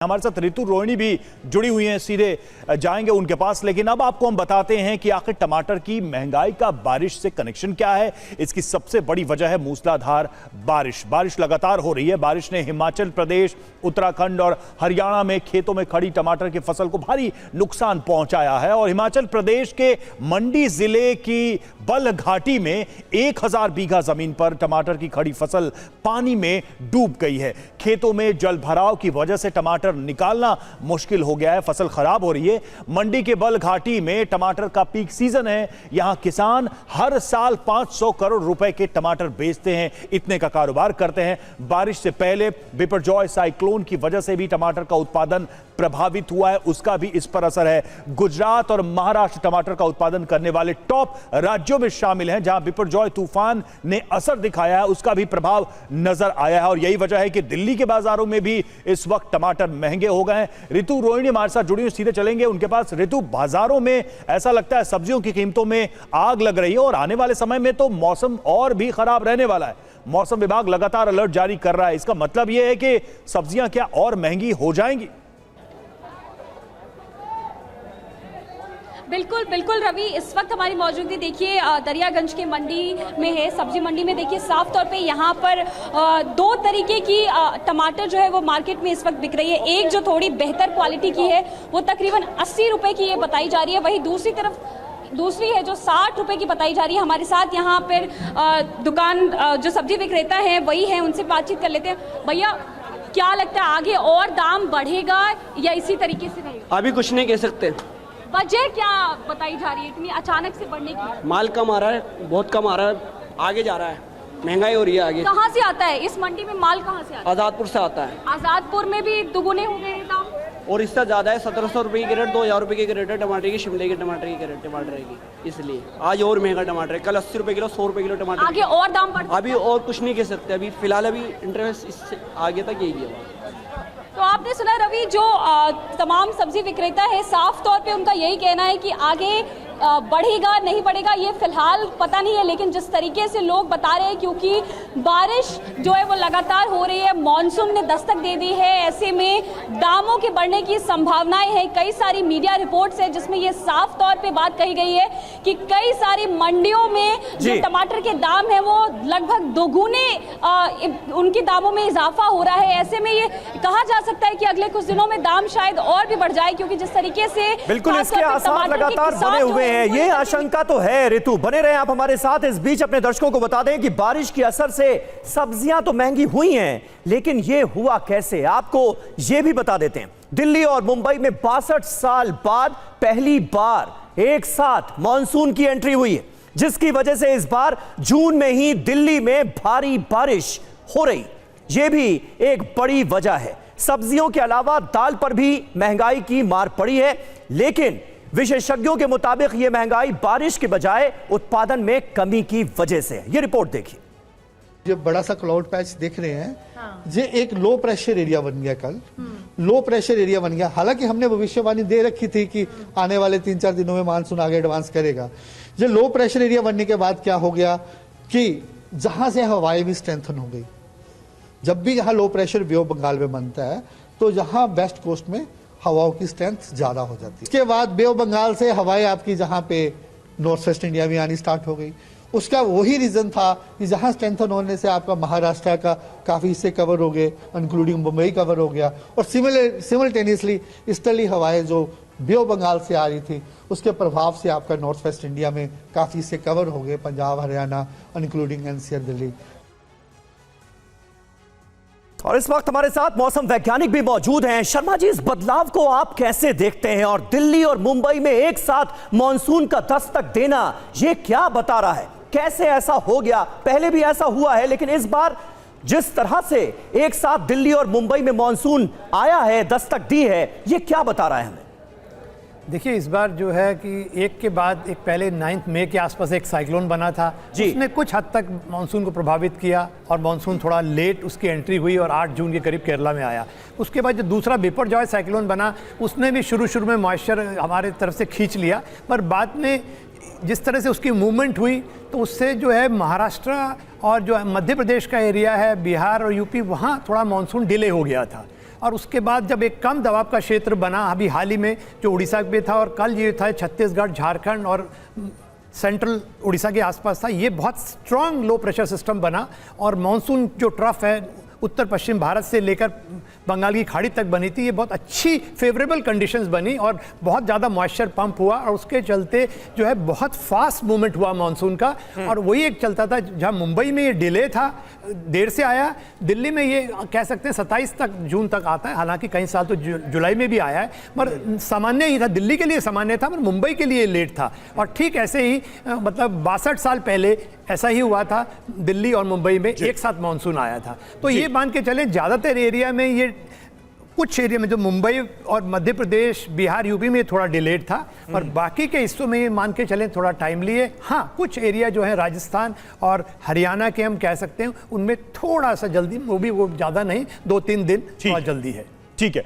हमारे साथ ऋतु रोहिणी भी जुड़ी हुई हैं, सीधे जाएंगे उनके पास। लेकिन अब आपको हम बताते हैं कि आखिर टमाटर की महंगाई का बारिश से कनेक्शन क्या है। इसकी सबसे बड़ी वजह है मूसलाधार बारिश लगातार हो रही है। बारिश ने हिमाचल प्रदेश, उत्तराखंड और हरियाणा में खेतों में खड़ी टमाटर की फसल को भारी नुकसान पहुंचाया है। और हिमाचल प्रदेश के मंडी जिले की बल घाटी में 1000 बीघा जमीन पर टमाटर की खड़ी फसल पानी में डूब गई है। खेतों में जल भराव की वजह से टमाटर निकालना मुश्किल हो गया है, फसल खराब हो रही है। मंडी के बल घाटी में टमाटर का पीक सीजन है। यहां किसान हर साल 500 करोड़ रुपए के टमाटर बेचते हैं, इतने का कारोबार करते हैं। बारिश से पहले बिपरजॉय साइक्लोन की वजह से भी टमाटर का उत्पादन प्रभावित हुआ है, उसका भी इस पर असर है। गुजरात और महाराष्ट्र टमाटर का उत्पादन करने वाले टॉप राज्यों में शामिल हैं। जहां बिपरजॉय तूफान ने असर दिखाया है, उसका भी प्रभाव नजर आया है। और यही वजह है कि दिल्ली के बाजारों में भी इस वक्त टमाटर महंगे हो गए हैं। ऋतु रोहिणी हमारे साथ जुड़ी हुई, सीधे चलेंगे उनके पास। ऋतु, बाजारों में ऐसा लगता है सब्जियों की कीमतों में आग लग रही है और आने वाले समय में तो मौसम और भी खराब रहने वाला है। मौसम विभाग लगातार अलर्ट जारी कर रहा है। इसका मतलब यह है कि सब्जियां क्या और महंगी हो जाएंगी? बिल्कुल बिल्कुल रवि, इस वक्त हमारी मौजूदगी देखिए दरियागंज के मंडी में है। सब्जी मंडी में देखिए साफ तौर पे यहाँ पर दो तरीके की टमाटर जो है वो मार्केट में इस वक्त बिक रही है। एक जो थोड़ी बेहतर क्वालिटी की है वो तकरीबन 80 रुपए की ये बताई जा रही है। वहीं दूसरी है जो 60 रुपए की बताई जा रही है। हमारे साथ यहाँ पर दुकान जो सब्जी विक्रेता है वही है, उनसे बातचीत कर लेते हैं। भैया, क्या लगता है आगे और दाम बढ़ेगा या इसी तरीके से रहेगा? अभी कुछ नहीं कह सकते। वजह क्या बताई जा रही है इतनी अचानक से बढ़ने की? माल कम आ रहा है, बहुत कम आ रहा है, आगे जा रहा है, महंगाई हो रही है आगे। कहाँ से आता है इस मंडी में माल? कहाँ से आता है? आज़ादपुर से आता है। आज़ादपुर में भी दुगुने हो गए दाम और इससे ज़्यादा है। 1700 रुपये की कैरेट, 2000 रुपये की कैरेट है टमाटर की, शिमले के टमाटर की कैरेट टमाटर की। इसलिए आज और महंगा टमाटर है। कल 80 रुपये किलो, 100 रुपये किलो टमाटर। आगे और दाम बढ़? अभी और कुछ नहीं कह सकते। अभी फिलहाल अभी इंटरेस्ट इससे आगे तक यही है। तो आपने सुना रवि, जो तमाम सब्जी विक्रेता है साफ तौर पे उनका यही कहना है कि आगे बढ़ेगा नहीं बढ़ेगा ये फिलहाल पता नहीं है। लेकिन जिस तरीके से लोग बता रहे हैं, क्योंकि बारिश जो है वो लगातार हो रही है, मॉनसून ने दस्तक दे दी है, ऐसे में दामों के बढ़ने की संभावनाएं हैं। कई सारी मीडिया रिपोर्ट्स है जिसमें ये साफ तौर पे बात कही गई है कि कई सारी मंडियों में जो टमाटर के दाम है वो लगभग दोगुने उनके दामों में इजाफा हो रहा है। ऐसे में ये कहा जा सकता है कि अगले कुछ दिनों में दाम शायद और भी बढ़ जाए, क्योंकि जिस तरीके से बिल्कुल इसके आसार लगातार बने हुए हैं। ये आशंका तो है। ऋतु, बने रहे आप हमारे साथ। इस बीच अपने दर्शकों को बता दें कि बारिश के असर से सब्जियां तो महंगी हुई हैं, लेकिन ये हुआ कैसे आपको ये भी बता देते हैं। दिल्ली और मुंबई में 62 साल बाद पहली बार एक साथ मॉनसून की एंट्री हुई है, जिसकी वजह से इस बार जून में ही दिल्ली में भारी बारिश हो रही। यह भी एक बड़ी वजह है। सब्जियों के अलावा दाल पर भी महंगाई की मार पड़ी है, लेकिन विशेषज्ञों के मुताबिक यह महंगाई बारिश के बजाय उत्पादन में कमी की वजह से है। ये रिपोर्ट देखिए। जो बड़ा सा क्लाउड पैच देख रहे हैं, ये एक लो प्रेशर एरिया बन गया। कल लो प्रेशर एरिया बन गया। हालांकि हमने भविष्यवाणी दे रखी थी कि आने वाले 3-4 दिनों में मानसून आगे एडवांस करेगा। ये लो प्रेशर एरिया बनने के बाद क्या हो गया कि जहां से हवाएं भी स्ट्रेंथन हो गई। जब भी यहाँ low pressure bay of Bengal में बनता है तो यहाँ वेस्ट कोस्ट में हवाओं की स्ट्रेंथ ज्यादा हो जाती है। इसके बाद बे ऑफ बंगाल से हवाएं आपकी जहां पे नॉर्थ वेस्ट इंडिया में आनी स्टार्ट हो गई। उसका वही रीजन था कि जहां स्ट्रेंथन होने से आपका महाराष्ट्र का काफी हिस्से कवर हो गए, इंक्लूडिंग मुंबई कवर हो गया। और सिमल्टेनियसली ईस्टर्ली हवाएं जो बे ऑफ बंगाल से आ रही थी, उसके प्रभाव से आपका नॉर्थ वेस्ट इंडिया में काफी हिस्से कवर हो गए, पंजाब, हरियाणा, इंक्लूडिंग एनसीआर, दिल्ली। और इस वक्त हमारे साथ मौसम वैज्ञानिक भी मौजूद हैं। शर्मा जी, इस बदलाव को आप कैसे देखते हैं? और दिल्ली और मुंबई में एक साथ मॉनसून का दस्तक देना, ये क्या बता रहा है? कैसे ऐसा हो गया? पहले भी ऐसा हुआ है, लेकिन इस बार जिस तरह से एक साथ दिल्ली और मुंबई में मॉनसून आया है, दस्तक दी है, ये क्या बता रहा है हमें? देखिए, इस बार जो है कि एक के बाद एक पहले 9 मई के आसपास एक साइक्लोन बना था, उसने कुछ हद तक मानसून को प्रभावित किया और मानसून थोड़ा लेट उसकी एंट्री हुई और 8 जून के करीब केरला में आया। उसके बाद जो दूसरा बिपरजॉय साइक्लोन बना, उसने भी शुरू में मॉइस्चर हमारे तरफ से खींच लिया, पर बाद में जिस तरह से उसकी मूवमेंट हुई तो उससे जो है महाराष्ट्र और जो मध्य प्रदेश का एरिया है, बिहार और यूपी, वहाँ थोड़ा मानसून डिले हो गया था। और उसके बाद जब एक कम दबाव का क्षेत्र बना अभी हाल ही में, जो उड़ीसा में था, और कल ये था छत्तीसगढ़, झारखंड और सेंट्रल उड़ीसा के आसपास था, ये बहुत स्ट्रांग लो प्रेशर सिस्टम बना और मानसून जो ट्रफ है उत्तर पश्चिम भारत से लेकर बंगाल की खाड़ी तक बनी थी, ये बहुत अच्छी फेवरेबल कंडीशंस बनी और बहुत ज़्यादा मॉइस्चर पंप हुआ और उसके चलते जो है बहुत फास्ट मूवमेंट हुआ मानसून का। और वही एक चलता था, जहाँ मुंबई में ये डिले था, देर से आया, दिल्ली में ये कह सकते हैं 27 जून तक आता है, हालांकि कई साल तो जुलाई में भी आया है, पर सामान्य ही था, दिल्ली के लिए सामान्य था, पर मुंबई के लिए लेट था। और ठीक ऐसे ही मतलब 62 साल पहले ऐसा ही हुआ था, दिल्ली और मुंबई में एक साथ मानसून आया था। तो ये मान के चले ज़्यादातर एरिया में, ये कुछ एरिया में जो मुंबई और मध्य प्रदेश, बिहार, यूपी में थोड़ा डिलेड था, और बाकी के हिस्सों में ये मान के चलें थोड़ा टाइम लिए। हाँ, कुछ एरिया जो है राजस्थान और हरियाणा के हम कह सकते हैं, उनमें थोड़ा सा जल्दी, वो ज़्यादा नहीं, 2-3 दिन थोड़ा जल्दी है। ठीक है।